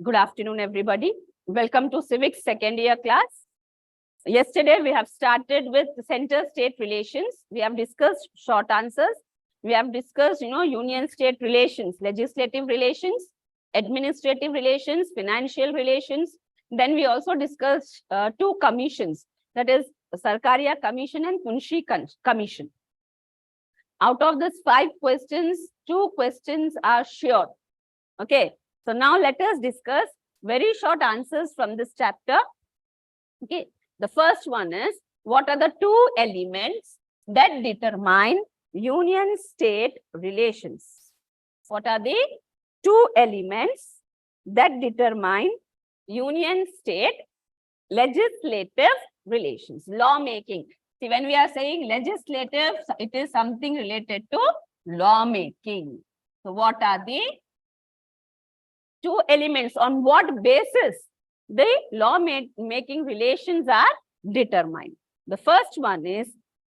Good afternoon, everybody. Welcome to Civics second year class. Yesterday, we have started with center-state relations. We have discussed short answers. We have discussed, union-state relations, legislative relations, administrative relations, financial relations. Then we also discussed two commissions, that is Sarkaria Commission and Punshi Commission. Out of these 5 questions, 2 questions are sure. Okay. So now let us discuss very short answers from this chapter. Okay. The first one is, what are the 2 elements that determine union-state relations? What are the 2 elements that determine union-state legislative relations, lawmaking? See, when we are saying legislative, it is something related to lawmaking. So what are the 2 elements? On what basis the law-making relations are determined? The first one is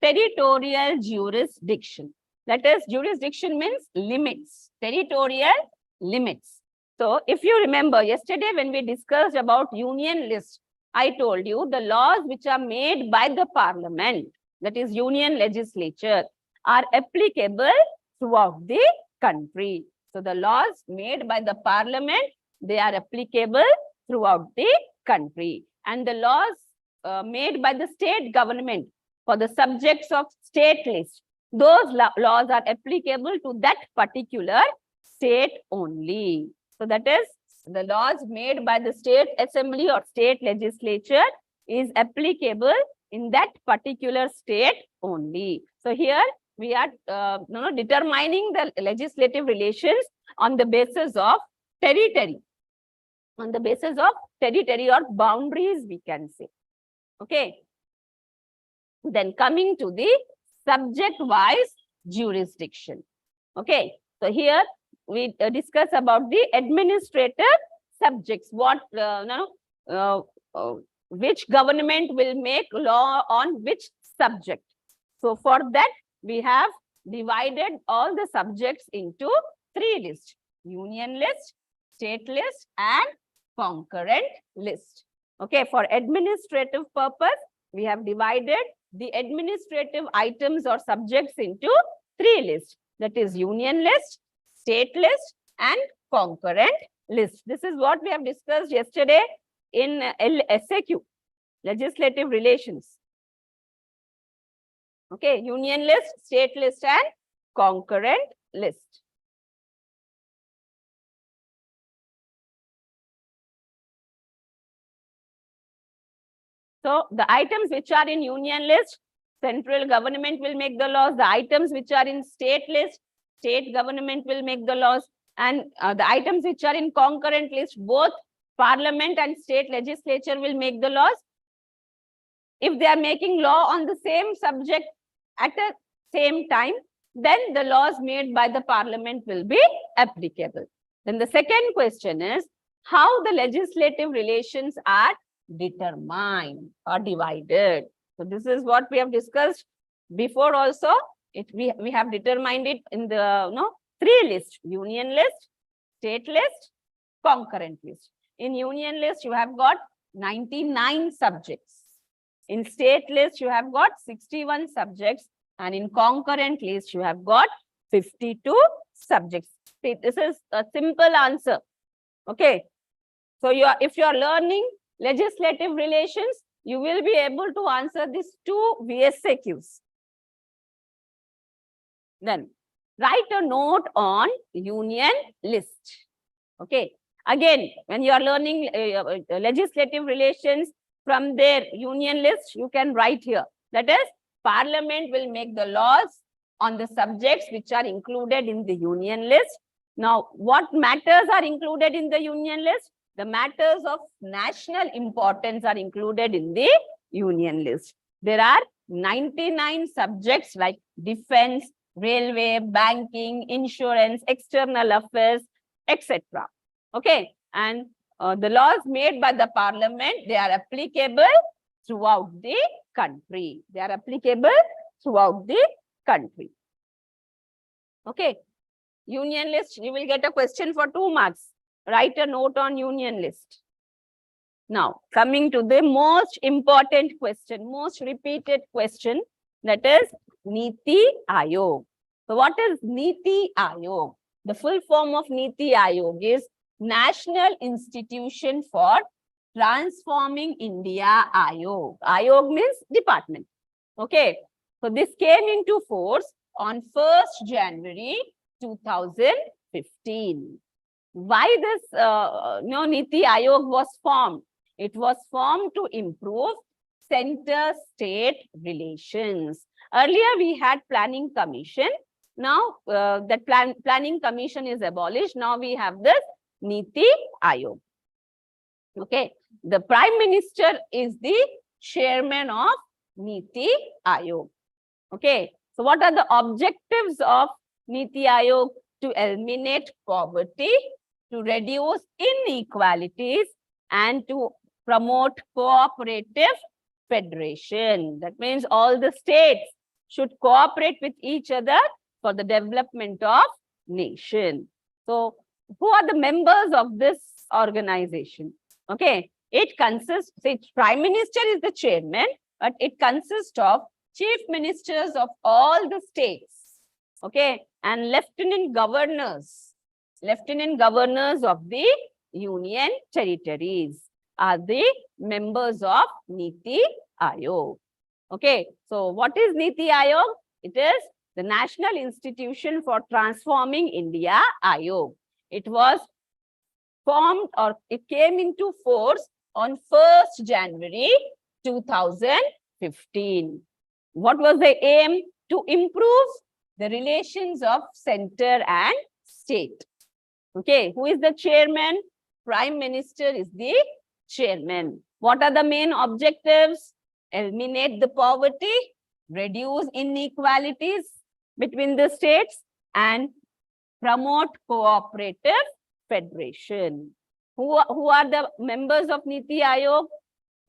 territorial jurisdiction. That is, jurisdiction means limits, territorial limits. So if you remember yesterday when we discussed about union list, I told you the laws which are made by the parliament, that is union legislature, are applicable throughout the country. So the laws made by the parliament, they are applicable throughout the country. And the laws made by the state government for the subjects of state list, those laws are applicable to that particular state only. So that is, the laws made by the state assembly or state legislature is applicable in that particular state only. So here we are determining the legislative relations on the basis of territory, on the basis of territory or boundaries, we can say. Okay. Then coming to the subject-wise jurisdiction. Okay. So here we discuss about the administrative subjects. What which government will make law on which subject? So for that, we have divided all the subjects into 3 lists: union list, state list, and concurrent list. Okay, for administrative purpose, we have divided the administrative items or subjects into 3 lists. That is union list, state list, and concurrent list. This is what we have discussed yesterday in SAQ, legislative relations. Okay, union list, state list, and concurrent list. So the items which are in union list, central government will make the laws. The items which are in state list, state government will make the laws. And the items which are in concurrent list, both parliament and state legislature will make the laws. If they are making law on the same subject at the same time, then the laws made by the parliament will be applicable. Then the second question is, how the legislative relations are determined or divided. So this is what we have discussed before also. We have determined it in the 3 lists: union list, state list, concurrent list. In union list, you have got 99 subjects. In state list, you have got 61 subjects. And in concurrent list, you have got 52 subjects. See, this is a simple answer. Okay. So if you are learning legislative relations, you will be able to answer these 2 VSAQs. Then write a note on union list. Okay. Again, when you are learning legislative relations from their union list, you can write here. That is, Parliament will make the laws on the subjects which are included in the union list. Now, what matters are included in the union list? The matters of national importance are included in the union list. There are 99 subjects like defense, railway, banking, insurance, external affairs, etc. Okay. And the laws made by the parliament, they are applicable throughout the country. They are applicable throughout the country. Okay. Union list, you will get a question for 2 marks. write a note on union list. Now, coming to the most important question, most repeated question, that is Niti Aayog. So what is Niti Aayog? The full form of Niti Aayog is National Institution for Transforming India Aayog. Aayog means department. Okay. So this came into force on 1st January 2015. Why this Niti Aayog was formed? It was formed to improve center-state relations. Earlier, we had Planning Commission. Now, that Planning Commission is abolished. Now, we have this Niti Aayog. Okay. The Prime Minister is the chairman of Niti Aayog. Okay. So, what are the objectives of Niti Aayog? To eliminate poverty, to reduce inequalities, and to promote cooperative federation. That means all the states should cooperate with each other for the development of nation. So, who are the members of this organization? Okay, it consists, Prime Minister is the chairman, but it consists of chief ministers of all the states. Okay, and lieutenant governors of the union territories are the members of Niti Aayog. Okay, so what is Niti Aayog? It is the National Institution for Transforming India Aayog. It was formed, or it came into force on 1st January 2015. What was the aim? To improve the relations of center and state. Okay, who is the chairman? Prime Minister is the chairman. What are the main objectives? Eliminate the poverty, reduce inequalities between the states, and promote cooperative federation. Who are the members of Niti Aayog?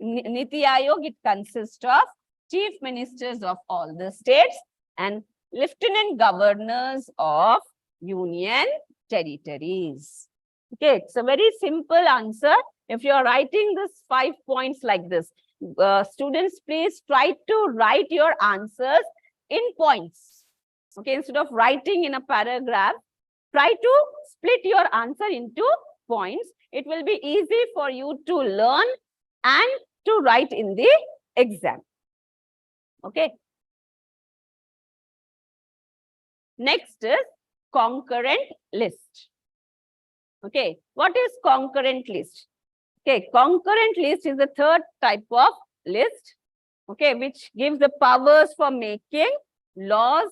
Niti Aayog, it consists of chief ministers of all the states and lieutenant governors of union territories. Okay, it's a very simple answer. If you are writing this 5 points like this, students, please try to write your answers in points. Okay, instead of writing in a paragraph, try to split your answer into points. It will be easy for you to learn and to write in the exam. Okay. Next is concurrent list. Okay, what is concurrent list? Okay, concurrent list is the third type of list, okay, which gives the powers for making laws.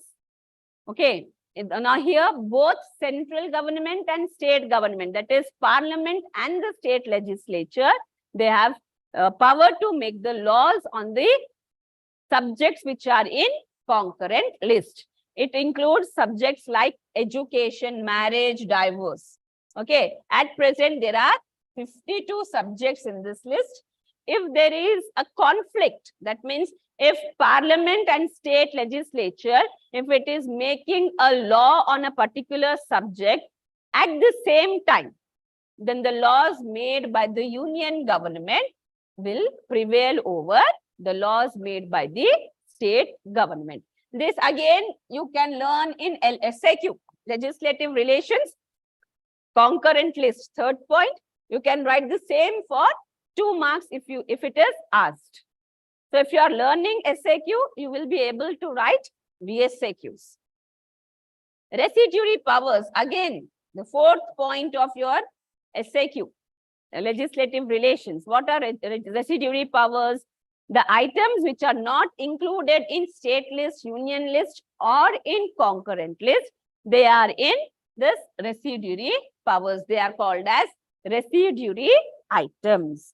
Okay, now here both central government and state government, that is parliament and the state legislature, they have power to make the laws on the subjects which are in concurrent list. It includes subjects like education, marriage, divorce. Okay, at present there are 52 subjects in this list. If there is a conflict, that means if parliament and state legislature, if it is making a law on a particular subject at the same time, then the laws made by the union government will prevail over the laws made by the state government. This again you can learn in LSAQ, legislative relations, concurrent list, third point. You can write the same for 2 marks if it is asked. So if you are learning SAQ, you will be able to write VSAQs. Residuary powers, again, the fourth point of your SAQ, legislative relations. What are residuary powers? The items which are not included in state list, union list, or in concurrent list, they are in this residuary powers. They are called as residuary items.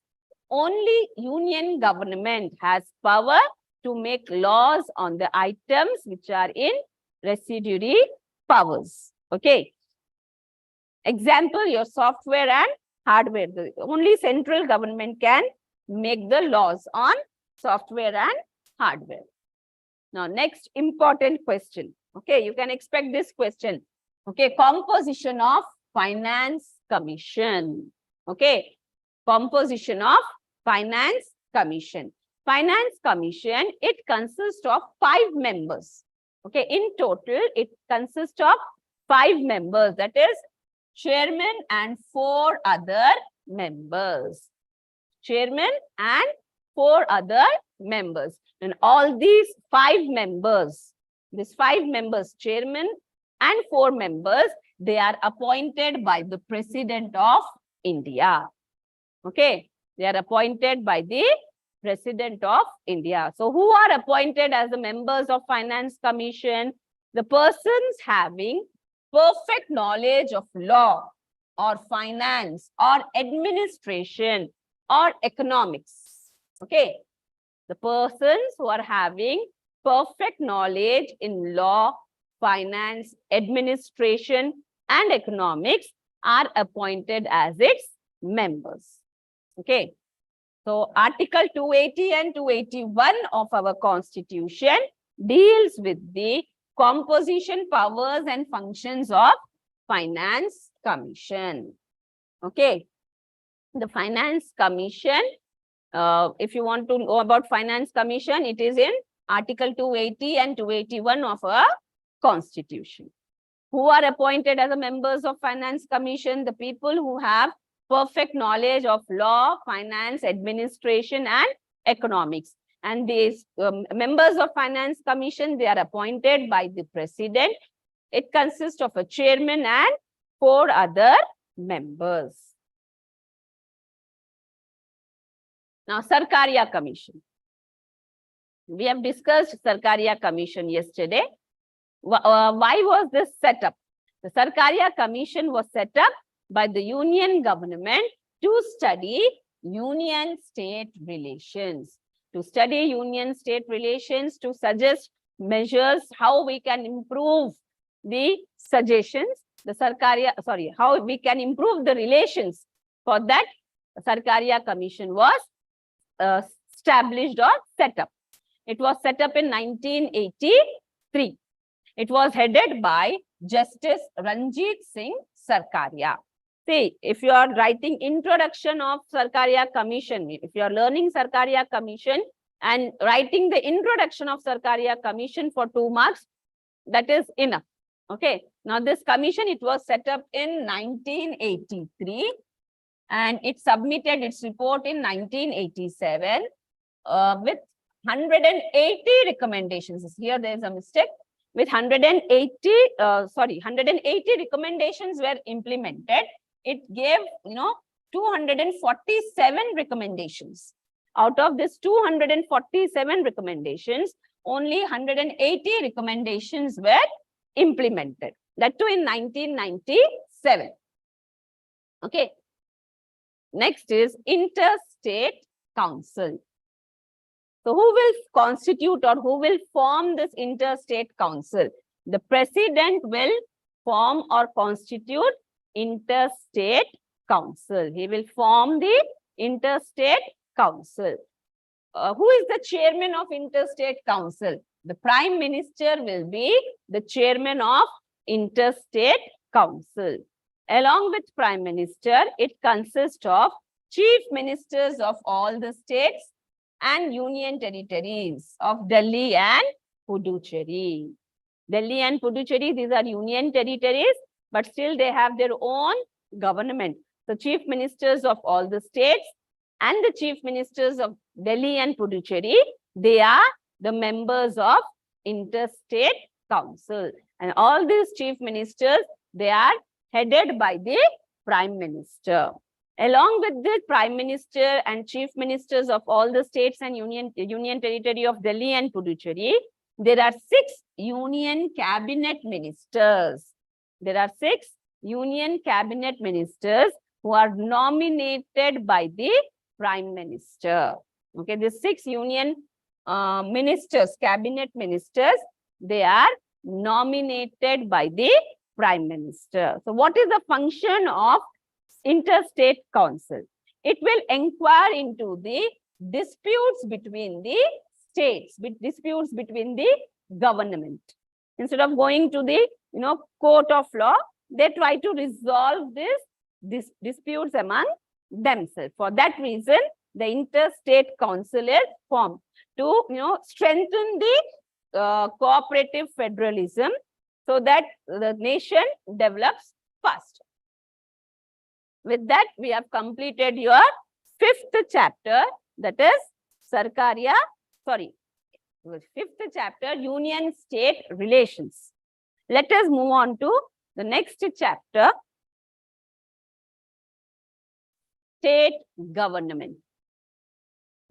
Only union government has power to make laws on the items which are in residuary powers. Okay. Example, your software and hardware. Only central government can make the laws on software and hardware. Now, next important question. Okay, you can expect this question. Okay, composition of finance Commission. Okay. Composition of Finance Commission. Finance Commission, it consists of 5 members. Okay. In total, it consists of 5 members. That is chairman and 4 other members. Chairman and 4 other members. And all these 5 members, chairman and 4 members, they are appointed by the President of India. Okay, they are appointed by the President of India. So who are appointed as the members of Finance Commission? The persons having perfect knowledge of law or finance or administration or economics. Okay, the persons who are having perfect knowledge in law, finance, administration, and economics are appointed as its members. Okay. So Article 280 and 281 of our Constitution deals with the composition, powers, and functions of Finance Commission. Okay. The Finance Commission, if you want to know about Finance Commission, it is in Article 280 and 281 of our Constitution. Who are appointed as the members of Finance Commission? The people who have perfect knowledge of law, finance, administration, and economics. And these members of Finance Commission, they are appointed by the President. It consists of a chairman and 4 other members. Now, Sarkaria Commission. We have discussed Sarkaria Commission yesterday. Why was this set up? The Sarkaria Commission was set up by the Union government to study union-state relations. To study union-state relations, to suggest measures how we can improve the suggestions, how we can improve the relations. For that, the Sarkaria Commission was established or set up. It was set up in 1983. It was headed by Justice Ranjit Singh Sarkaria. See, if you are writing introduction of Sarkaria Commission, if you are learning Sarkaria Commission and writing the introduction of Sarkaria Commission for 2 marks, that is enough. Okay. Now this commission, it was set up in 1983 and it submitted its report in 1987 with 180 recommendations. Here there is a mistake. With 180 recommendations were implemented. It gave, 247 recommendations. Out of this 247 recommendations, only 180 recommendations were implemented. That too in 1997. Okay. Next is Interstate Council. So who will constitute or who will form this Interstate Council? The President will form or constitute Interstate Council. He will form the Interstate Council. Who is the chairman of Interstate Council? The Prime Minister will be the chairman of Interstate Council. Along with Prime Minister, it consists of chief ministers of all the states and union territories of Delhi and Puducherry. Delhi and Puducherry, these are union territories, but still they have their own government. So chief ministers of all the states and the chief ministers of Delhi and Puducherry, they are the members of Interstate Council. And all these chief ministers, they are headed by the Prime Minister. Along with the Prime Minister and Chief Ministers of all the states and union territory of Delhi and Puducherry, there are 6 Union Cabinet Ministers. There are 6 Union Cabinet Ministers who are nominated by the Prime Minister. Okay, the 6 Union ministers, Cabinet Ministers, they are nominated by the Prime Minister. So what is the function of Interstate Council? It will inquire into the disputes between the states, disputes between the government. Instead of going to the court of law, they try to resolve this disputes among themselves. For that reason, the interstate council is formed to strengthen the cooperative federalism so that the nation develops fast. With that, we have completed your 5th chapter, that is fifth chapter, Union State Relations. Let us move on to the next chapter, State Government.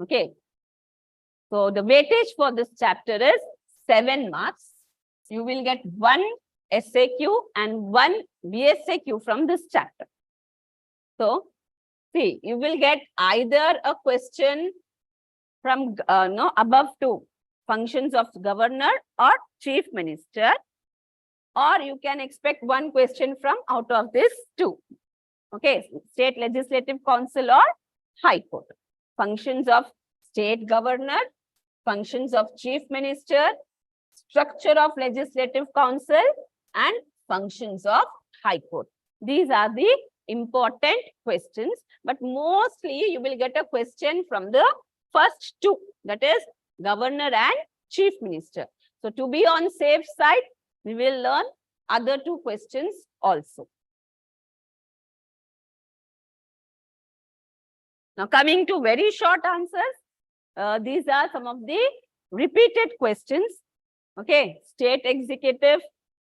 Okay. So the weightage for this chapter is 7 marks. You will get 1 SAQ and 1 VSAQ from this chapter. So, see, you will get either a question from above 2 functions of governor or chief minister, or you can expect 1 question from out of this 2. Okay, state legislative council or high court. Functions of state governor, functions of chief minister, structure of legislative council, and functions of high court. These are the important questions, but mostly you will get a question from the first 2, that is governor and chief minister. So to be on safe side, we will learn other 2 questions also. Now coming to very short answers, these are some of the repeated questions. Okay, state executive,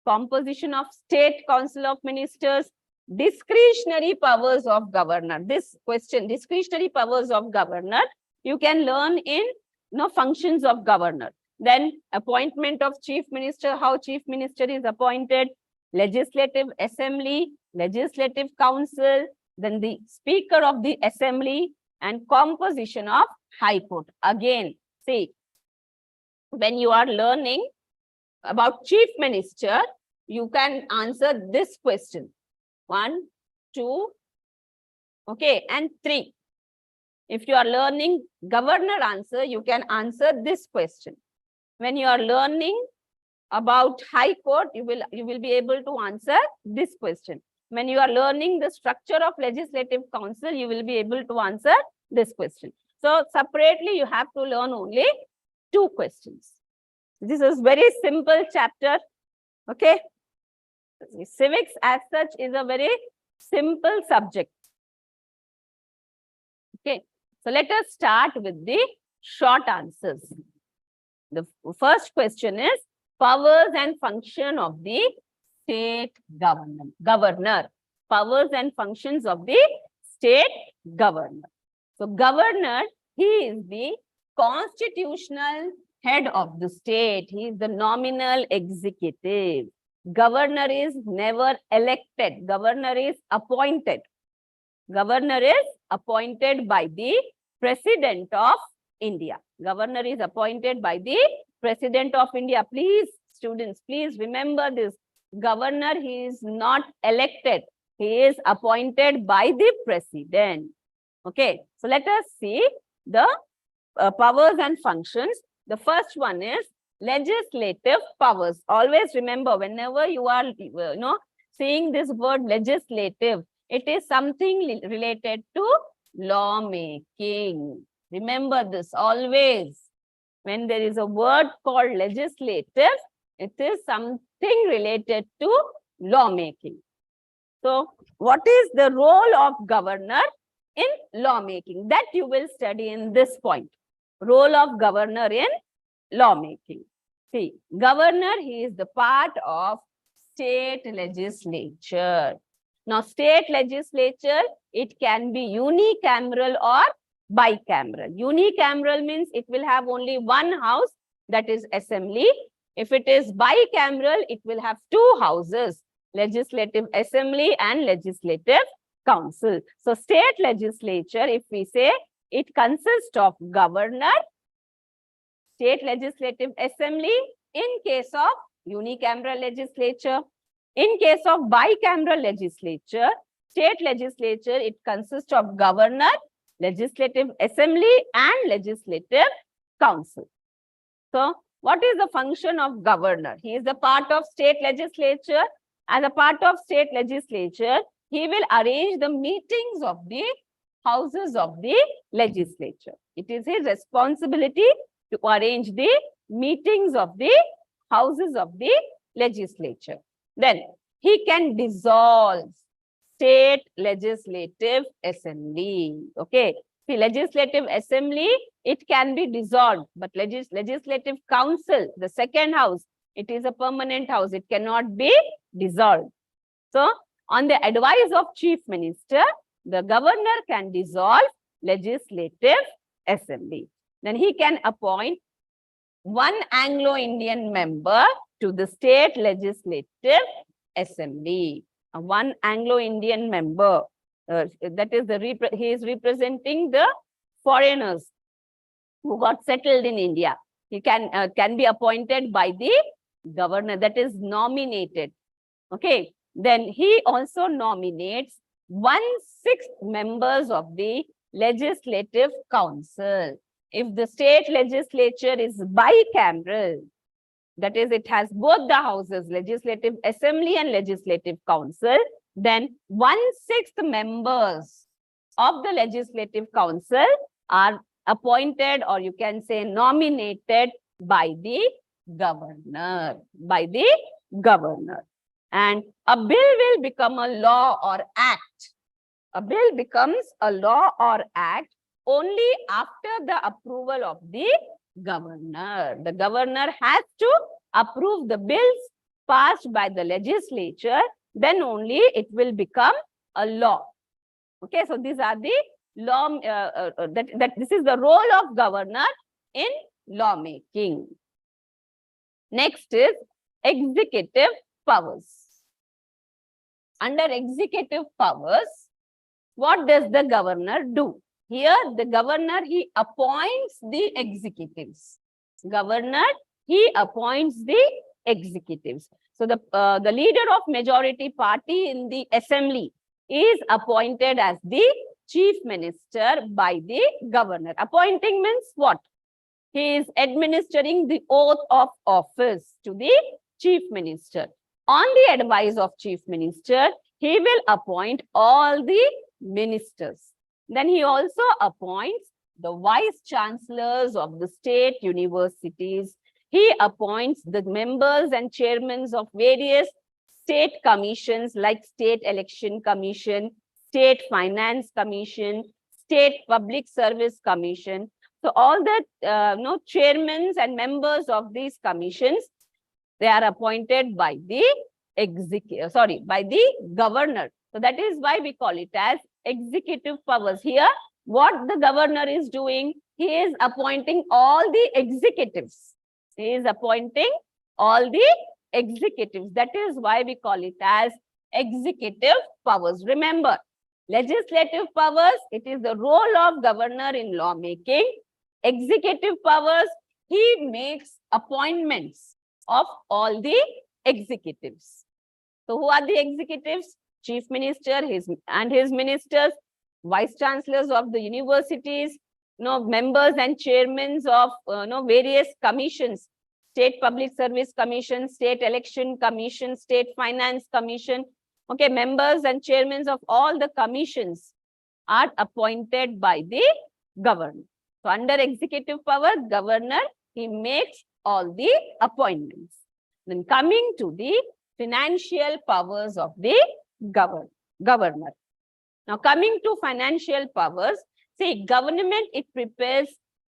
composition of state council of ministers, discretionary powers of governor. This question, discretionary powers of governor, you can learn in functions of governor. Then appointment of chief minister, how chief minister is appointed, legislative assembly, legislative council, then the speaker of the assembly, and composition of high court. Again, see, when you are learning about chief minister, you can answer this question. 1, 2, okay, and 3. If you are learning governor answer, you can answer this question. When you are learning about high court, you will be able to answer this question. When you are learning the structure of legislative council, you will be able to answer this question. So separately, you have to learn only 2 questions. This is very simple chapter. Okay. Civics as such is a very simple subject. Okay. So let us start with the short answers. The first question is powers and function of the state governor. Powers and functions of the state governor. So governor, he is the constitutional head of the state. He is the nominal executive. Governor is never elected. Governor is appointed. Governor is appointed by the President of India. Governor is appointed by the President of India. Please, students, please remember this. Governor, he is not elected. He is appointed by the President. Okay, so let us see the powers and functions. The first one is legislative powers. Always remember, whenever you are seeing this word legislative, it is something related to lawmaking. Remember this always. When there is a word called legislative, it is something related to lawmaking. So, what is the role of governor in lawmaking? That you will study in this point. Role of governor in lawmaking. See, governor, he is the part of state legislature. Now, state legislature, it can be unicameral or bicameral. Unicameral means it will have only one house, that is assembly. If it is bicameral, it will have 2 houses, legislative assembly and legislative council. So, state legislature, if we say, it consists of governor, state legislative assembly in case of unicameral legislature. In case of bicameral legislature, state legislature, it consists of governor, legislative assembly and legislative council. So, what is the function of governor? He is the part of state legislature. As a part of state legislature, he will arrange the meetings of the houses of the legislature. It is his responsibility to arrange the meetings of the houses of the legislature. Then he can dissolve state legislative assembly. Okay. The legislative assembly, it can be dissolved, but legislative council, the second house, it is a permanent house. It cannot be dissolved. So, on the advice of chief minister, the governor can dissolve legislative assembly. Then he can appoint one Anglo-Indian member to the state legislative assembly. One Anglo-Indian member. That is he is representing the foreigners who got settled in India. He can be appointed by the governor, that is nominated. Okay. Then he also nominates 1/6 members of the legislative council. If the state legislature is bicameral, that is, it has both the houses, legislative assembly and legislative council, then 1/6 members of the legislative council are appointed, or you can say nominated, by the governor. And a bill will become a law or act. A bill becomes a law or act only after the approval of the governor. The governor has to approve the bills passed by the legislature, then only it will become a law. Okay, so these are the law, this is the role of governor in lawmaking. Next is executive powers. Under executive powers, what does the governor do? Here, the governor, he appoints the executives. Governor, he appoints the executives. So the leader of majority party in the assembly is appointed as the chief minister by the governor. Appointing means what? He is administering the oath of office to the chief minister. On the advice of chief minister, he will appoint all the ministers. Then he also appoints the vice chancellors of the state universities. He appoints the members and chairmen of various state commissions like State Election Commission, State Finance Commission, State Public Service Commission. So all the chairmen and members of these commissions, they are appointed by the by the governor. So that is why we call it as executive powers. Here, what the governor is doing, he is appointing all the executives. He is appointing all the executives. That is why we call it as executive powers. Remember, legislative powers, it is the role of governor in lawmaking. Executive powers, he makes appointments of all the executives. So who are the executives? Chief minister and his ministers, vice chancellors of the universities, members and chairmen of various commissions, State Public Service Commission, State Election Commission, State Finance Commission. Okay, members and chairmen of all the commissions are appointed by the governor. So under executive power, governor, he makes all the appointments. Then coming to the financial powers of the governor. Now coming to financial powers, see, government, it prepares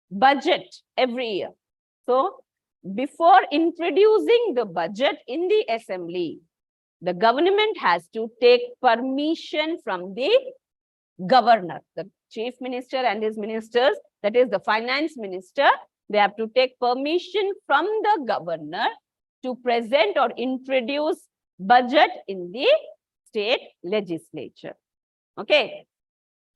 budget every year. So before introducing the budget in the assembly, the government has to take permission from the governor, the chief minister and his ministers, that is the finance minister. They have to take permission from the governor to present or introduce budget in the state legislature. Okay,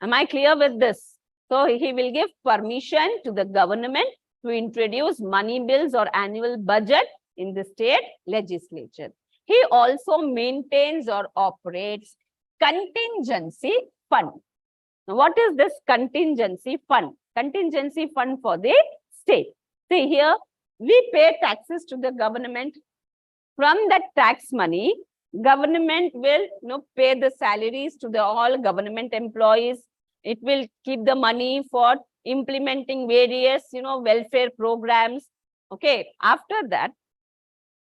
am I clear with this? So he will give permission to the government to introduce money bills or annual budget in the state legislature. He also maintains or operates contingency fund. Now, what is this contingency fund? Contingency fund for the state. See here, we pay taxes to the government. From that tax money, Government will pay the salaries to the all government employees. It will keep the money for implementing various welfare programs. Okay, after that,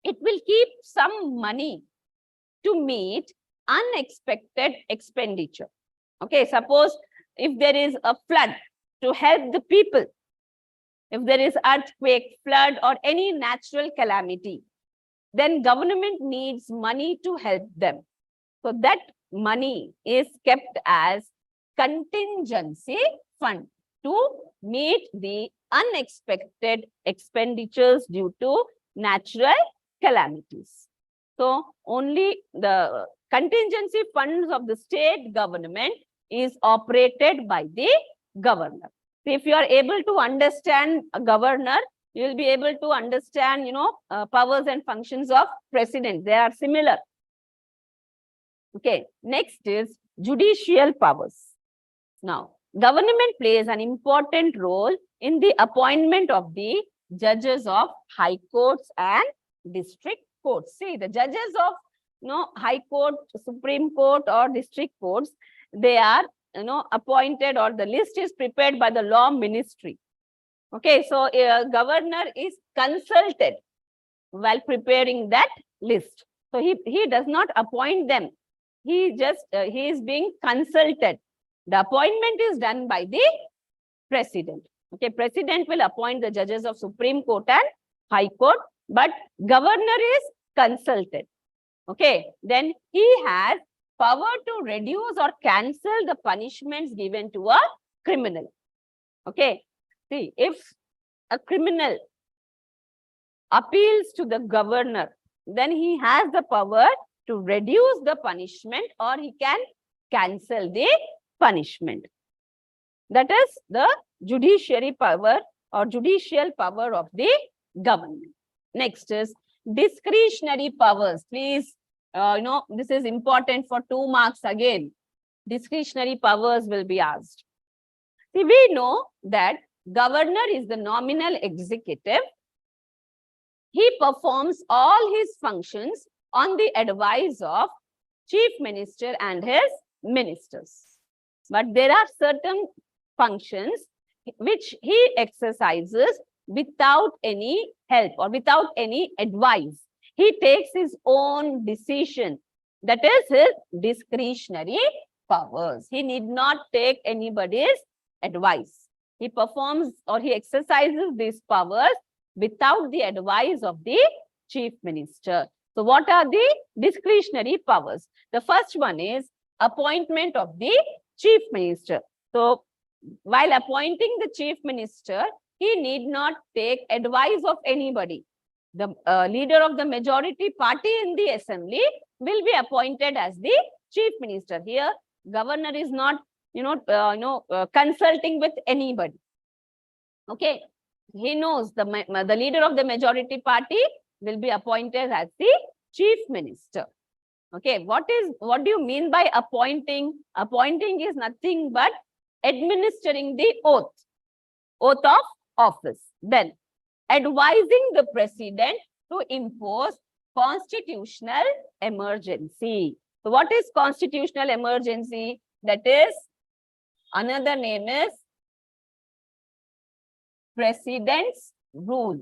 it will keep some money to meet unexpected expenditure. Okay, suppose if there is a flood, to help the people, if there is earthquake, flood, or any natural calamity, then government needs money to help them. So that money is kept as contingency fund to meet the unexpected expenditures due to natural calamities. So only the contingency funds of the state government is operated by the governor. So if you are able to understand a governor, you will be able to understand, powers and functions of president. They are similar. Okay, next is judicial powers. Now, government plays an important role in the appointment of the judges of high courts and district courts. See, the judges of high court, Supreme Court, or district courts, they are appointed, or the list is prepared by the law ministry. Okay, so a governor is consulted while preparing that list. So he does not appoint them. He is being consulted. The appointment is done by the president. Okay, president will appoint the judges of Supreme Court and High Court, but governor is consulted. Okay, then he has power to reduce or cancel the punishments given to a criminal. Okay, see, if a criminal appeals to the governor, then he has the power to reduce the punishment, or he can cancel the punishment. That is the judiciary power or judicial power of the government. Next is discretionary powers. Please, this is important for 2 marks again. Discretionary powers will be asked. See, we know that governor is the nominal executive. He performs all his functions on the advice of chief minister and his ministers. But there are certain functions which he exercises without any help or without any advice. He takes his own decision. That is his discretionary powers. He need not take anybody's advice. He performs or he exercises these powers without the advice of the chief minister. So what are the discretionary powers? The first one is appointment of the chief minister. So while appointing the chief minister, he need not take advice of anybody. The leader of the majority party in the assembly will be appointed as the chief minister. Here, governor is not, consulting with anybody. Okay, he knows the leader of the majority party will be appointed as the chief minister. Okay, what do you mean by appointing? Appointing is nothing but administering the oath of office. Then advising the president to impose constitutional emergency. So what is constitutional emergency? That is, another name is president's rule.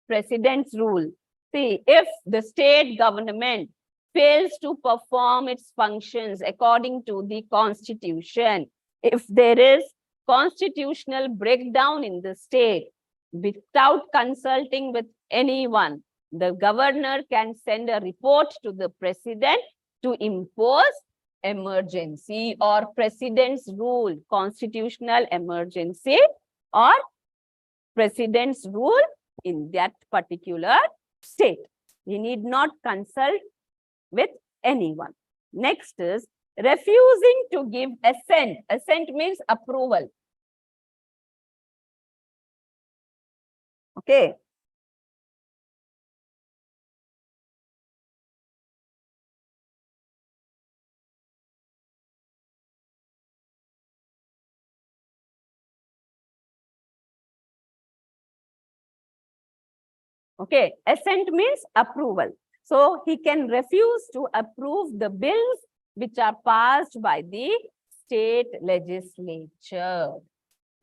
President's rule. See, if the state government fails to perform its functions according to the constitution, if there is constitutional breakdown in the state, without consulting with anyone, the governor can send a report to the president to impose emergency or president's rule, constitutional emergency or president's rule in that particular state. He need not consult with anyone. Next is refusing to give assent. Assent means approval. Okay. Okay, assent means approval. So he can refuse to approve the bills which are passed by the state legislature.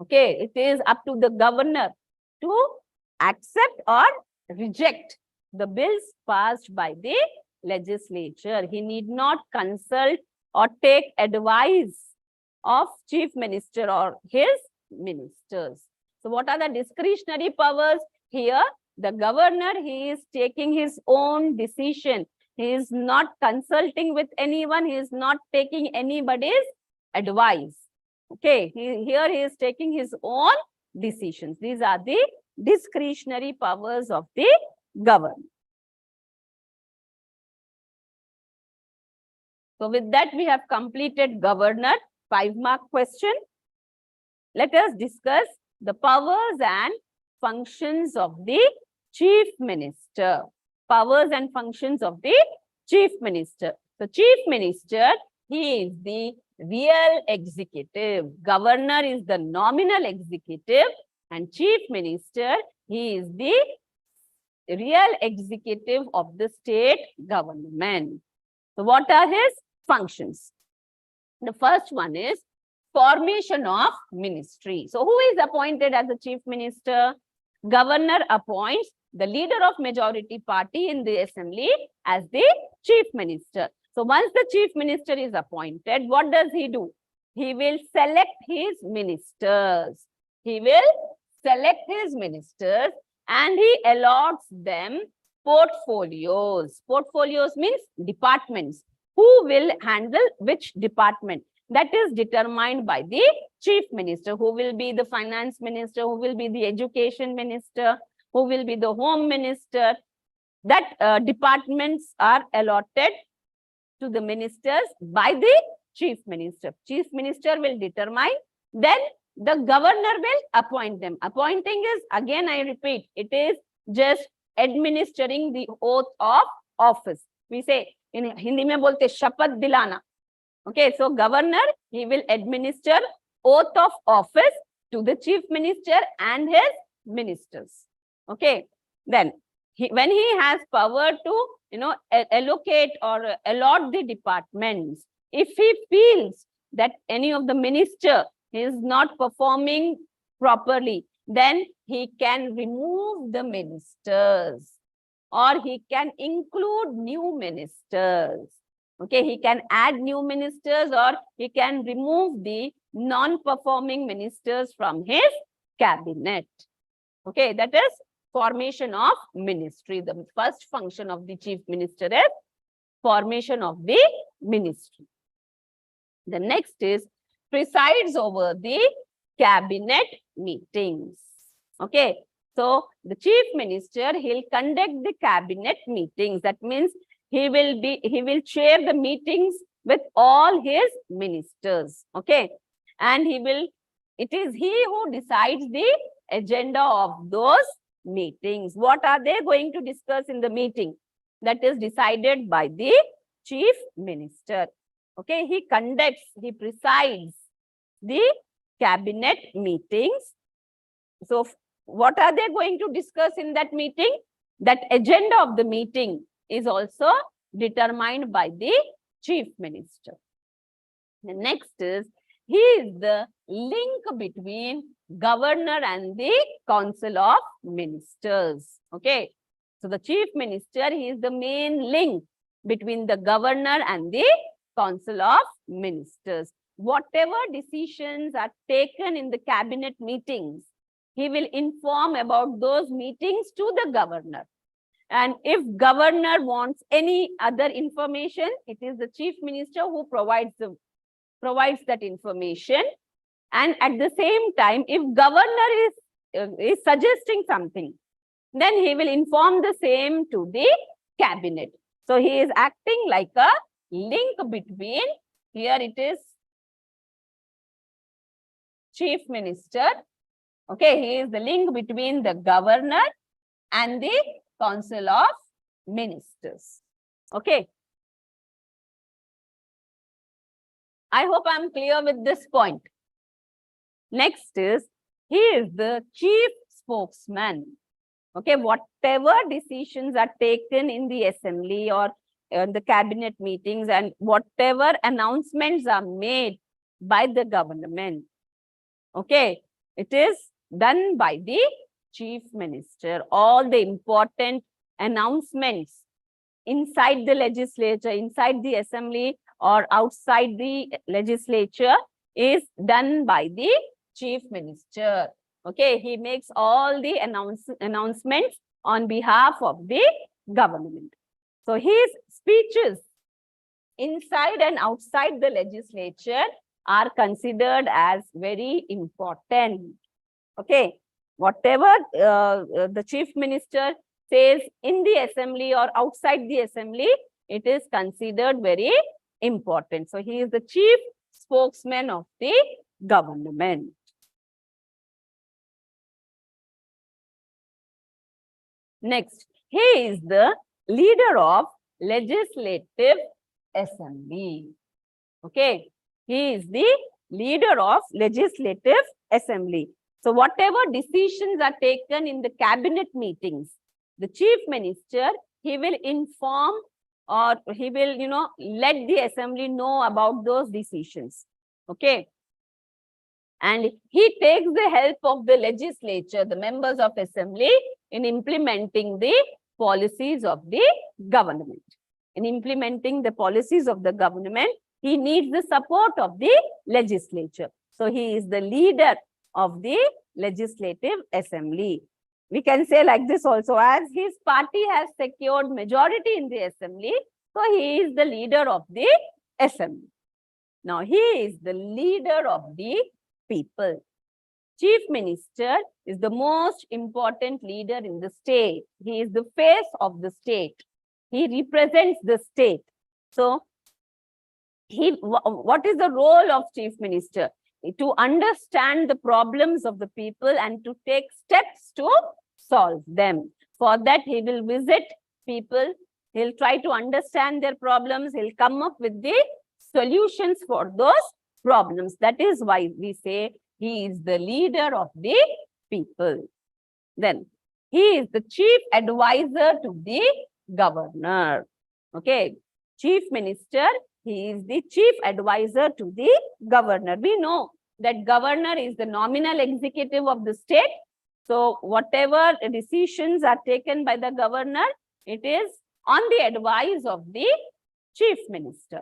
Okay, it is up to the governor to accept or reject the bills passed by the legislature. He need not consult or take advice of chief minister or his ministers. So what are the discretionary powers here? The governor, he is taking his own decision. He is not consulting with anyone. He is not taking anybody's advice. Okay, here he is taking his own decisions. These are the discretionary powers of the governor. So with that, we have completed governor, 5-mark question. Let us discuss the powers and functions of the chief minister. Powers and functions of the chief minister. So chief minister, he is the real executive. Governor is the nominal executive, and chief minister, he is the real executive of the state government. So what are his functions? The first one is formation of ministry. So who is appointed as the chief minister? Governor appoints the leader of majority party in the assembly as the chief minister. So once the chief minister is appointed, what does he do? He will select his ministers. He will select his ministers and he allots them portfolios. Portfolios means departments. Who will handle which department? That is determined by the chief minister. Who will be the finance minister? Who will be the education minister? Who will be the home minister? That departments are allotted to the ministers by the chief minister. Chief minister will determine, then the governor will appoint them. Appointing is, again I repeat, it is just administering the oath of office. We say, in Hindi mein bolte shapat dilana. Okay, so governor, he will administer oath of office to the chief minister and his ministers. Okay, then when he has power to allocate or allot the departments, if he feels that any of the minister is not performing properly, then he can remove the ministers or he can include new ministers. Okay, he can add new ministers or he can remove the non-performing ministers from his cabinet. Okay, that is formation of ministry. The first function of the chief minister is formation of the ministry. The next is presides over the cabinet meetings. Okay, so the chief minister, he'll conduct the cabinet meetings. That means he will chair the meetings with all his ministers. Okay, and it is he who decides the agenda of those meetings. What are they going to discuss in the meeting? That is decided by the chief minister. Okay, he presides the cabinet meetings. So what are they going to discuss in that meeting? That agenda of the meeting is also determined by the chief minister. The next is, he is the link between governor and the council of ministers. Okay, so the chief minister, he is the main link between the governor and the council of ministers. Whatever decisions are taken in the cabinet meetings, he will inform about those meetings to the governor. And if governor wants any other information, it is the chief minister who provides that information. And at the same time, if governor is suggesting something, then he will inform the same to the cabinet. So he is acting like a link between, here it is chief minister. Okay, he is the link between the governor and the council of ministers. Okay. I hope I'm clear with this point. Next is, he is the chief spokesman. Okay, whatever decisions are taken in the assembly or the cabinet meetings and whatever announcements are made by the government, okay, it is done by the chief minister. All the important announcements inside the legislature, inside the assembly or outside the legislature is done by the chief minister. Okay, he makes all the announcements on behalf of the government. So his speeches inside and outside the legislature are considered as very important. Okay, whatever the chief minister says in the assembly or outside the assembly, it is considered very important. So he is the chief spokesman of the government. Next, he is the leader of legislative assembly. Okay, he is the leader of legislative assembly. So whatever decisions are taken in the cabinet meetings, the chief minister, he will inform or he will, let the assembly know about those decisions. Okay. And he takes the help of the legislature, the members of assembly, in implementing the policies of the government. In implementing the policies of the government, he needs the support of the legislature. So he is the leader of the legislative assembly. We can say like this also, as his party has secured majority in the assembly, so he is the leader of the assembly. Now he is the leader of the people. Chief minister is the most important leader in the state. He is the face of the state. He represents the state. So what is the role of chief minister? To understand the problems of the people and to take steps to solve them. For that, he will visit people. He'll try to understand their problems. He'll come up with the solutions for those problems. That is why we say he is the leader of the people. Then he is the chief advisor to the governor. Okay, chief minister, he is the chief advisor to the governor. We know that governor is the nominal executive of the state. So whatever decisions are taken by the governor, it is on the advice of the chief minister.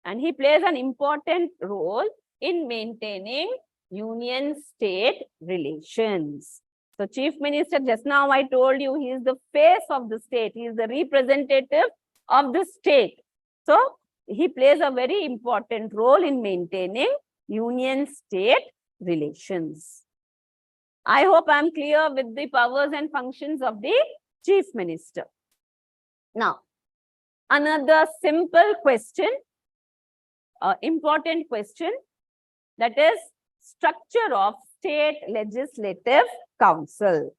And he plays an important role in maintaining union-state relations. So chief minister, just now I told you, he is the face of the state. He is the representative of the state. So he plays a very important role in maintaining union-state relations. I hope I am clear with the powers and functions of the chief minister. Now, another simple question, important question, that is structure of state legislative council.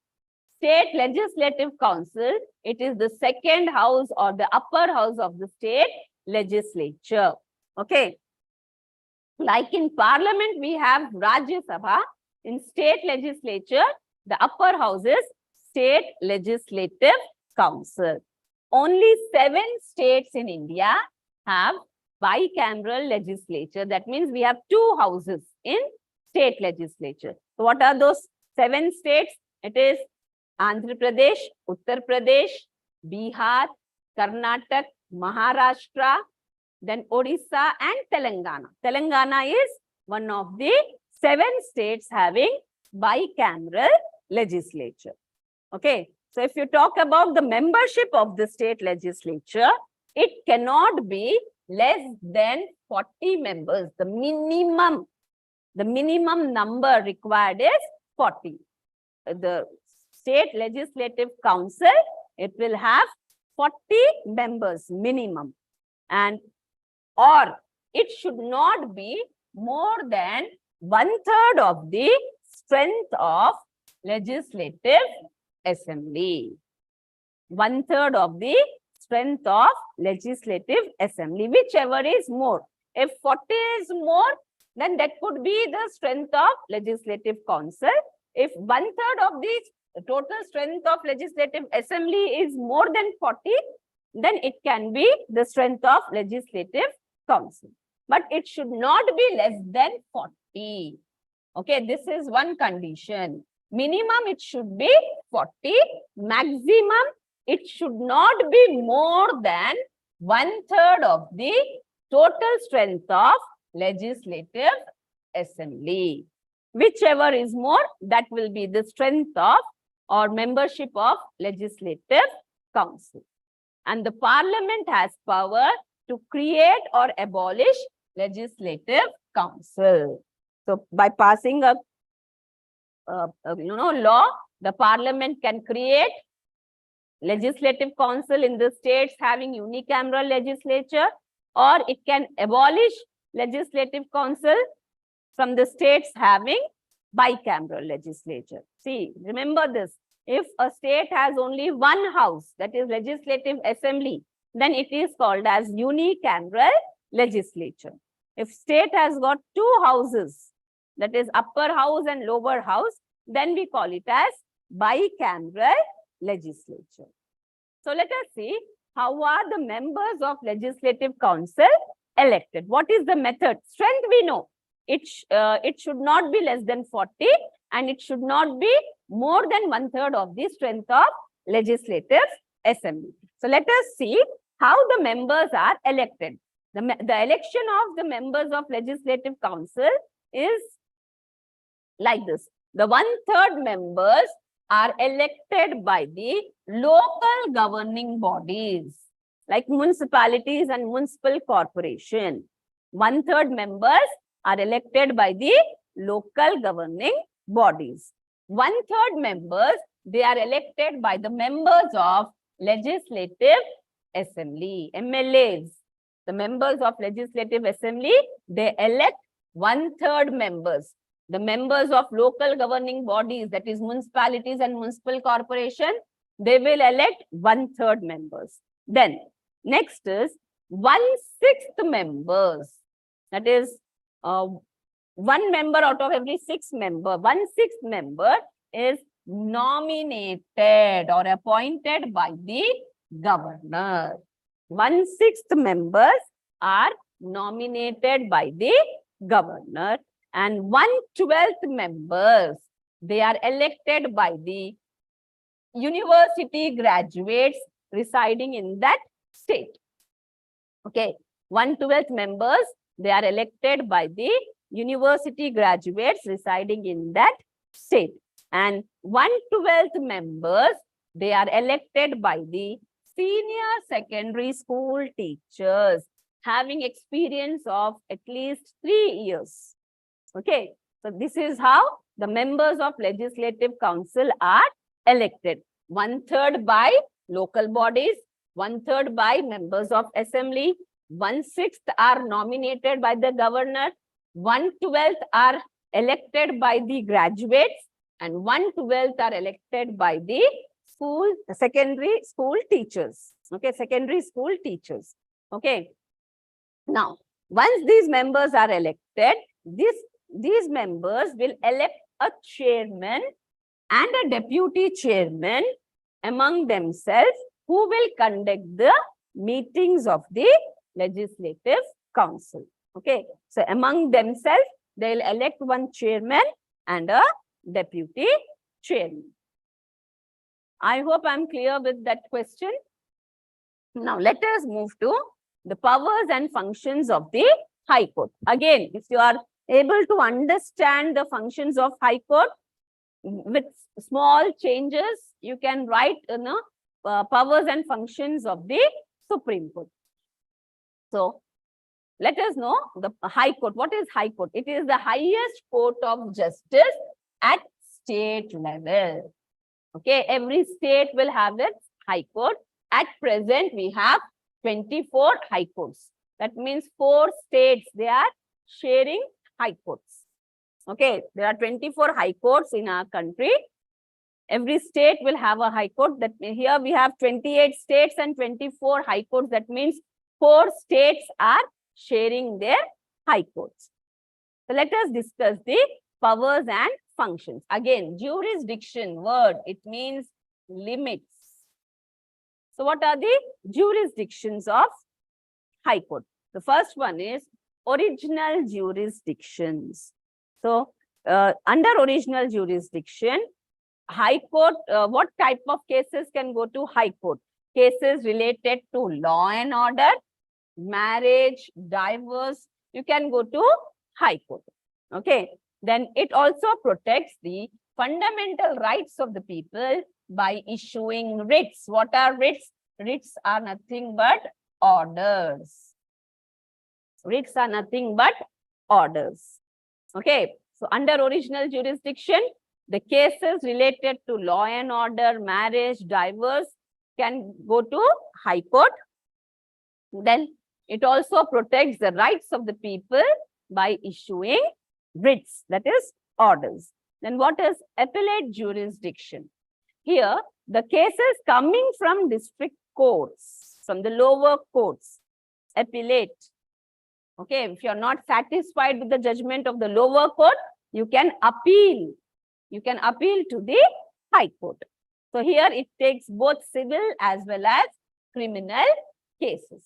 State legislative council, it is the second house or the upper house of the state legislature. Okay. Like in parliament, we have Rajya Sabha. In state legislature, the upper house is state legislative council. Only 7 states in India have bicameral legislature. That means we have 2 houses in state legislature. So what are those 7 states? It is Andhra Pradesh, Uttar Pradesh, Bihar, Karnataka, Maharashtra, then Odisha and Telangana. Telangana is one of the 7 states having bicameral legislature. Okay. So if you talk about the membership of the state legislature, it cannot be less than 40 members. The minimum number required is 40. The state legislative council, it will have 40 members minimum, and or it should not be more than 1/3 of the strength of legislative assembly. 1/3 of the strength of legislative assembly, whichever is more. If 40 is more, then that could be the strength of legislative council. If 1/3 of the the total strength of Legislative Assembly is more than 40, then it can be the strength of Legislative Council. But it should not be less than 40. Okay, this is one condition. Minimum, it should be 40. Maximum, it should not be more than 1/3 of the total strength of Legislative Assembly. Whichever is more, that will be the strength of or membership of Legislative Council. And the Parliament has power to create or abolish Legislative Council. So by passing a law, the Parliament can create Legislative Council in the states having unicameral legislature, or it can abolish Legislative Council from the states having bicameral legislature. See, remember this. If a state has only one house, that is Legislative Assembly, then it is called as unicameral legislature. If state has got two houses, that is upper house and lower house, then we call it as bicameral legislature. So let us see how are the members of Legislative Council elected. What is the method? Strength we know. It should not be less than 40 and it should not be more than 1/3 of the strength of Legislative Assembly. So let us see how the members are elected. The election of the members of Legislative Council is like this. The 1/3 members are elected by the local governing bodies like municipalities and municipal corporation. 1/3 members are elected by the local governing bodies. 1/3 members, they are elected by the members of Legislative Assembly, MLAs. The members of Legislative Assembly, they elect 1/3 members. The members of local governing bodies, that is municipalities and municipal corporation, they will elect 1/3 members. Then next is 1/6 members. That is one member out of every 6 members. 1/6 member is nominated or appointed by the governor. 1/6 members are nominated by the governor, and 1/12 members, they are elected by the university graduates residing in that state. Okay, 1/12 members, they are elected by the university graduates residing in that state. And 1/12 members, they are elected by the senior secondary school teachers having experience of at least 3 years. Okay, so this is how the members of Legislative Council are elected. 1/3 by local bodies, 1/3 by members of assembly, 1/6 are nominated by the governor, 1/12 are elected by the graduates, and 1/12 are elected by the secondary school teachers. Okay, secondary school teachers. Okay. Now, once these members are elected, these members will elect a chairman and a deputy chairman among themselves who will conduct the meetings of the Legislative Council. Okay, so among themselves, they will elect one chairman and a deputy chairman. I hope I'm clear with that question. Now, let us move to the powers and functions of the High Court. Again, if you are able to understand the functions of High Court with small changes, you can write powers and functions of the Supreme Court. So, let us know the High Court. What is High Court? It is the highest court of justice at state level. Okay, every state will have its High Court. At present, we have 24 High Courts. That means 4 states, they are sharing High Courts. Okay, there are 24 High Courts in our country. Every state will have a High Court. That here we have 28 states and 24 High Courts. That means 4 states are sharing their High Courts. So let us discuss the powers and functions. Again, jurisdiction word, it means limits. So what are the jurisdictions of High Court? The first one is original jurisdictions. So under original jurisdiction, High Court, what type of cases can go to High Court? Cases related to law and order, marriage, divorce, you can go to High Court. Okay. Then it also protects the fundamental rights of the people by issuing writs. What are writs? Writs are nothing but orders. Writs are nothing but orders. Okay. So under original jurisdiction, the cases related to law and order, marriage, divorce can go to High Court. Then it also protects the rights of the people by issuing writs, that is orders. Then what is appellate jurisdiction? Here, the cases coming from district courts, from the lower courts, appellate. Okay, if you're not satisfied with the judgment of the lower court, you can appeal. You can appeal to the High Court. So here it takes both civil as well as criminal cases.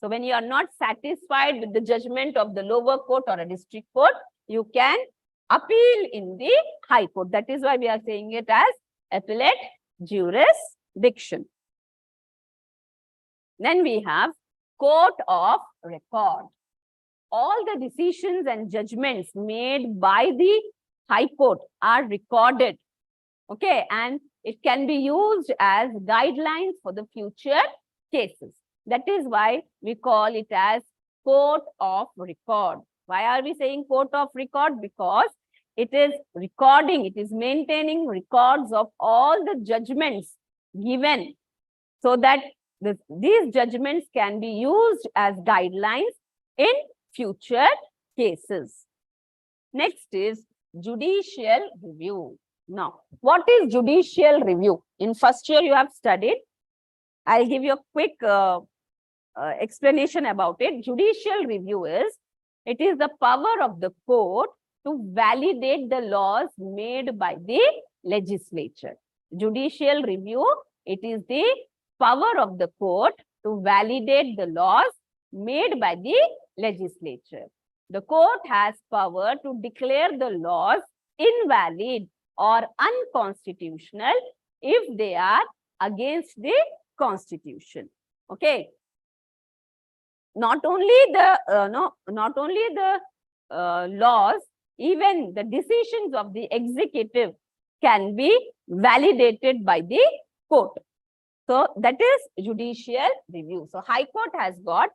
So when you are not satisfied with the judgment of the lower court or a district court, you can appeal in the High Court. That is why we are saying it as appellate jurisdiction. Then we have court of record. All the decisions and judgments made by the High Court are recorded. Okay, and it can be used as guidelines for the future cases. That is why we call it as court of record. Why are we saying court of record? Because it is recording, it is maintaining records of all the judgments given so that these judgments can be used as guidelines in future cases. Next is judicial review. Now, what is judicial review? In first year you have studied. I'll give you a quick explanation about it. Judicial review is, it is the power of the court to validate the laws made by the legislature. Judicial review, it is the power of the court to validate the laws made by the legislature. The court has power to declare the laws invalid or unconstitutional if they are against the Constitution. Okay. Not only the laws, even the decisions of the executive can be validated by the court. So that is judicial review. So High Court has got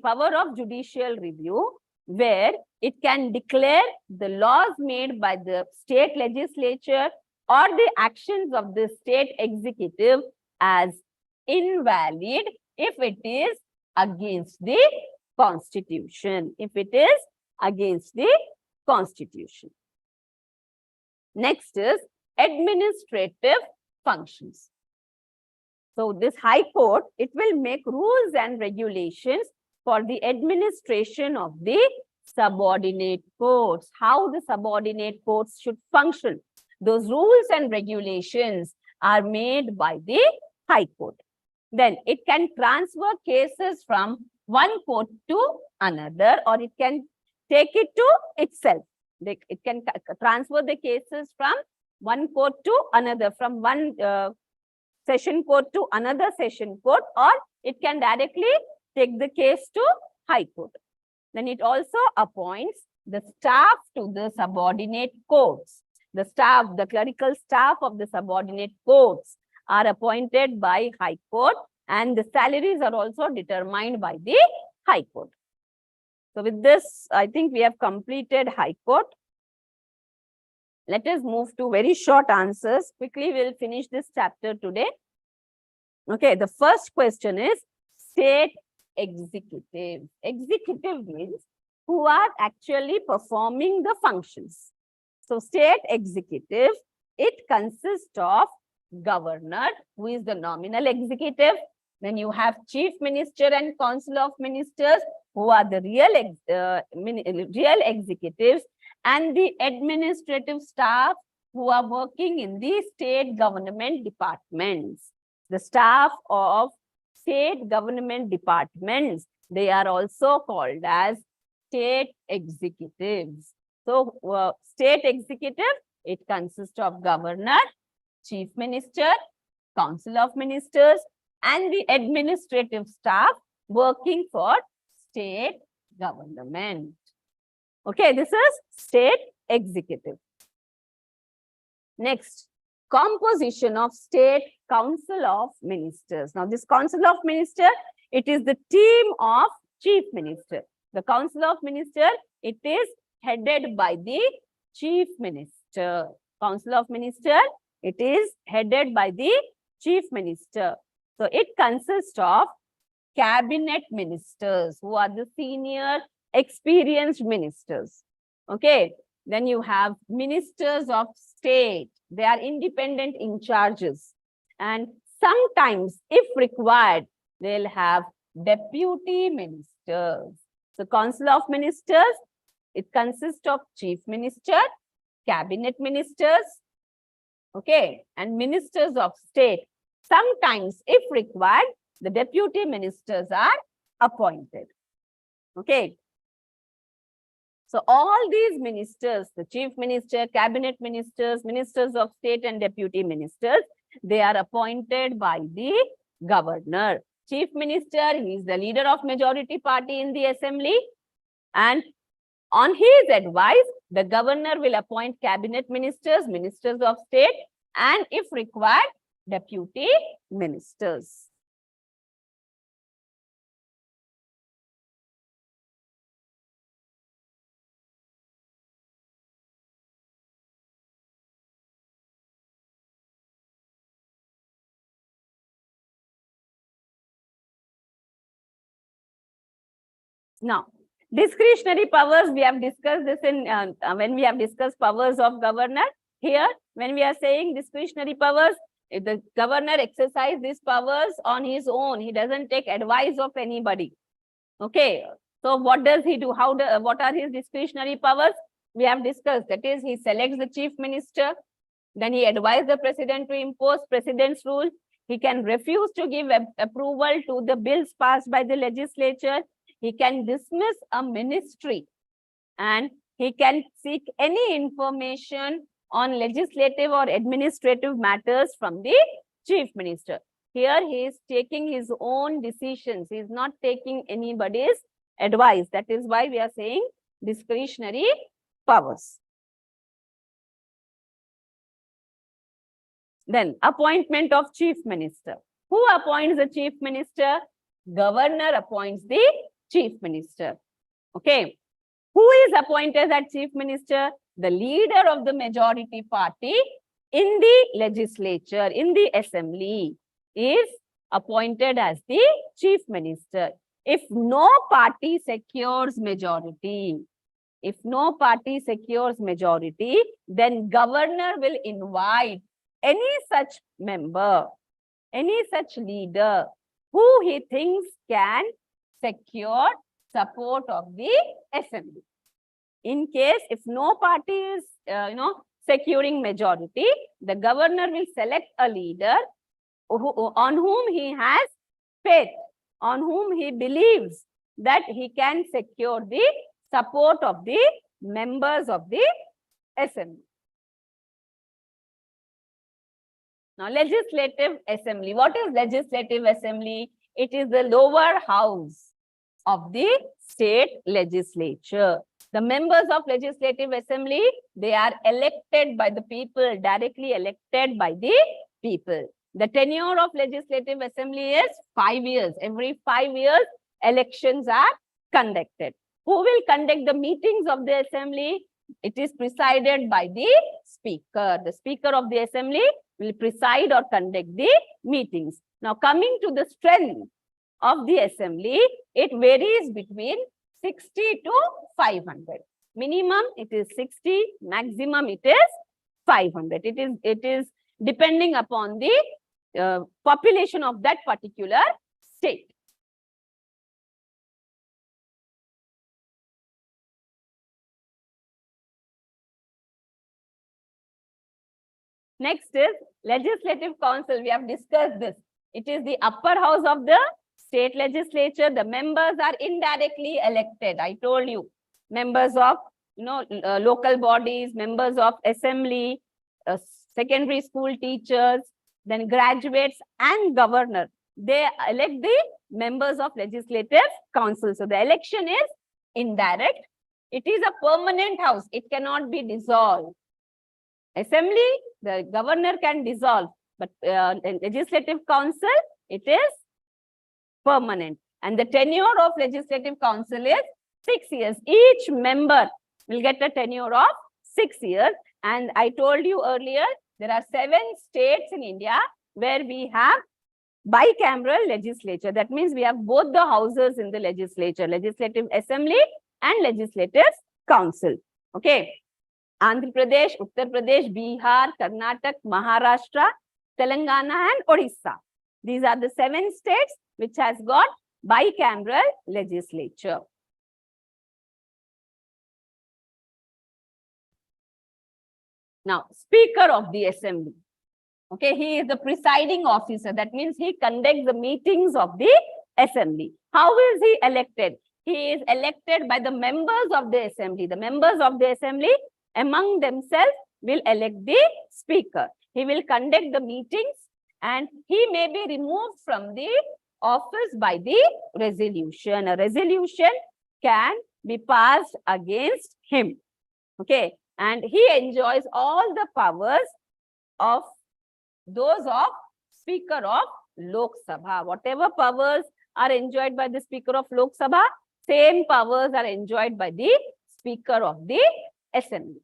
power of judicial review, where it can declare the laws made by the state legislature or the actions of the state executive as invalid if it is against the Constitution. If it is against the Constitution. Next is administrative functions. So this High Court, it will make rules and regulations for the administration of the subordinate courts, how the subordinate courts should function. Those rules and regulations are made by the High Court. Then it can transfer cases from one court to another, or it can take it to itself. It can transfer the cases from one court to another, from one session court to another session court, or it can directly take the case to High Court. Then it also appoints the staff to the subordinate courts. The staff, the clerical staff of the subordinate courts are appointed by High Court, and the salaries are also determined by the High Court. So with this, I think we have completed High Court. Let us move to very short answers. Quickly, we'll finish this chapter today. Okay, the first question is state executive. Executive means who are actually performing the functions. So state executive, it consists of governor, who is the nominal executive. Then you have chief minister and council of ministers, who are the real executives. and the administrative staff who are working in the state government departments. The staff of state government departments, they are also called as state executives. So, state executive, it consists of governor, chief minister, council of ministers, and the administrative staff working for state government. Okay, this is state executive. Next, composition of state council of ministers. Now, this council of minister, it is the team of chief minister. The council of minister, it is headed by the chief minister. Council of minister, it is headed by the chief minister. So, it consists of cabinet ministers who are the senior experienced ministers. Okay. Then you have ministers of state. They are independent in charges. And sometimes, if required, they'll have deputy ministers. So, council of ministers, it consists of chief minister, cabinet ministers, okay, and ministers of state. Sometimes, if required, the deputy ministers are appointed. Okay. So, all these ministers, the chief minister, cabinet ministers, ministers of state and deputy ministers, they are appointed by the governor. Chief minister, he is the leader of majority party in the assembly, and on his advice, the governor will appoint cabinet ministers, ministers of state, and if required, deputy ministers. Now, discretionary powers, we have discussed this in when we have discussed powers of governor. Here, when we are saying discretionary powers, if the governor exercises these powers on his own, he doesn't take advice of anybody. Okay. So, what does he do? What are his discretionary powers? We have discussed. That is, he selects the chief minister. Then he advises the president to impose president's rule. He can refuse to give approval to the bills passed by the legislature. He can dismiss a ministry, and he can seek any information on legislative or administrative matters from the chief minister. Here he is taking his own decisions. He is not taking anybody's advice. That is why we are saying discretionary powers. Then appointment of chief minister. Who appoints the chief minister? Governor appoints the chief minister. Okay. Who is appointed as chief minister? The leader of the majority party in the legislature, in the assembly, is appointed as the chief minister. If no party secures majority, then governor will invite any such member, any such leader who he thinks can secure support of the assembly. In case if no party is, securing majority, the governor will select a leader on whom he has faith, on whom he believes that he can secure the support of the members of the assembly. Now, legislative assembly. What is legislative assembly? It is the lower house of the state legislature. The members of legislative assembly, they are elected by the people, directly elected by the people. The tenure of legislative assembly is 5 years. Every 5 years, elections are conducted. Who will conduct the meetings of the assembly? It is presided by the speaker. The speaker of the assembly will preside or conduct the meetings. Now, coming to the strength of the assembly, it varies between 60 to 500. Minimum, it is 60. Maximum, it is 500. It is depending upon the population of that particular state. Next is Legislative Council. We have discussed this. It is the upper house of the state legislature. The members are indirectly elected. I told you, members of local bodies, members of assembly, secondary school teachers, then graduates and governor. They elect the members of Legislative Council. So the election is indirect. It is a permanent house. It cannot be dissolved. Assembly, the governor can dissolve, but Legislative Council, it is permanent. And the tenure of Legislative Council is 6 years. Each member will get a tenure of 6 years. And I told you earlier, there are 7 states in India where we have bicameral legislature. That means we have both the houses in the legislature, Legislative Assembly and Legislative Council. Okay. Andhra Pradesh, Uttar Pradesh, Bihar, Karnataka, Maharashtra, Telangana and Odisha. These are the 7 states which has got bicameral legislature. Now, Speaker of the Assembly. Okay, he is the presiding officer. That means he conducts the meetings of the Assembly. How is he elected? He is elected by the members of the Assembly. The members of the Assembly among themselves will elect the Speaker. He will conduct the meetings and he may be removed from the office by the resolution. A resolution can be passed against him. Okay, and he enjoys all the powers of those of Speaker of Lok Sabha. Whatever powers are enjoyed by the Speaker of Lok Sabha, same powers are enjoyed by the Speaker of the Assembly.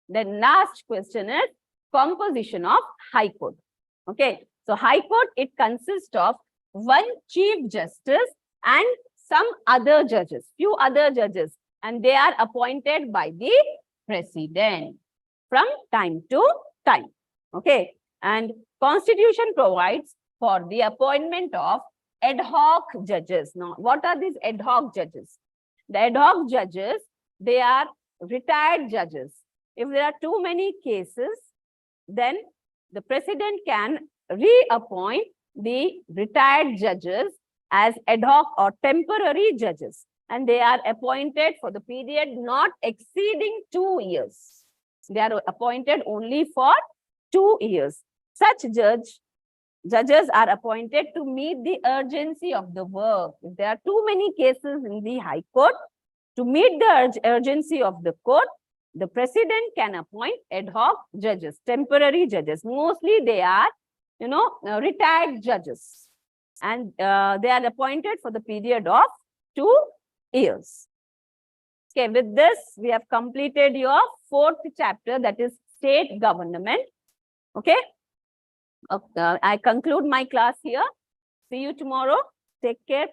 The last question is composition of High Court. Okay, so High Court, it consists of 1 Chief Justice and some other judges, few other judges, and they are appointed by the President from time to time. Okay, and Constitution provides for the appointment of ad hoc judges. Now, what are these ad hoc judges? The ad hoc judges, they are retired judges. If there are too many cases, then the President can reappoint the retired judges as ad hoc or temporary judges. And they are appointed for the period not exceeding 2 years. They are appointed only for 2 years. Such judges are appointed to meet the urgency of the work. If there are too many cases in the High Court, to meet the urgency of the court, the President can appoint ad hoc judges, temporary judges. Mostly they are, retired judges. And they are appointed for the period of 2 years. Okay, with this, we have completed your 4th chapter, that is State Government. Okay. I conclude my class here. See you tomorrow. Take care.